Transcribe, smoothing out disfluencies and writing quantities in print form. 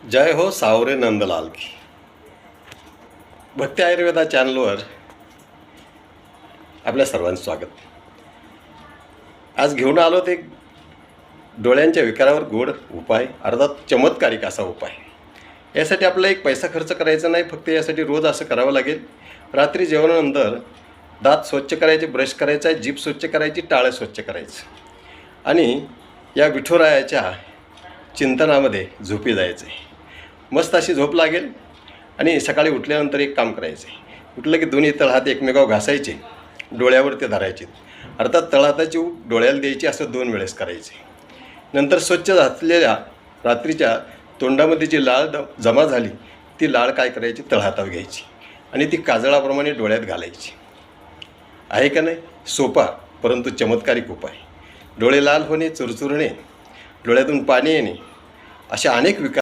जय हो सावरे नंदलाल की. भक्ती आयुर्वेदा चॅनलवर आपल्या सर्वांचं स्वागत. आज घेऊन आलो ते डोळ्यांच्या विकारावर गोड उपाय, अर्थात चमत्कारिक असा उपाय. यासाठी आपल्याला एक पैसा खर्च करायचा नाही, फक्त यासाठी रोज असं करावं लागेल. रात्री जेवणानंतर दात स्वच्छ करायचे, ब्रश करायचा आहे, जीभ स्वच्छ करायची, टाळं स्वच्छ करायचं आणि या विठुरायाच्या चिंतनामध्ये झोपी जायचं आहे. मस्त अशी झोप लागेल. आणि सकाळी उठल्यानंतर एक काम करायचं आहे. उठलं की दोन्ही तळहात एकमेकावर घासायचे, डोळ्यावर ते धरायचे, अर्थात तळहाताची डोळ्याला द्यायची, असं 2 वेळेस करायचे. नंतर स्वच्छ घातलेल्या रात्रीच्या तोंडामध्ये जी लाळ जमा झाली ती लाळ काय करायची, तळहातावर घ्यायची आणि ती काजळाप्रमाणे डोळ्यात घालायची. आहे का नाही? सोपा परंतु चमत्कारिक उपाय. डोळे लाल होणे, चुरचुरणे, डोळ्यातून पाणी येणे, अशा अनेक विकार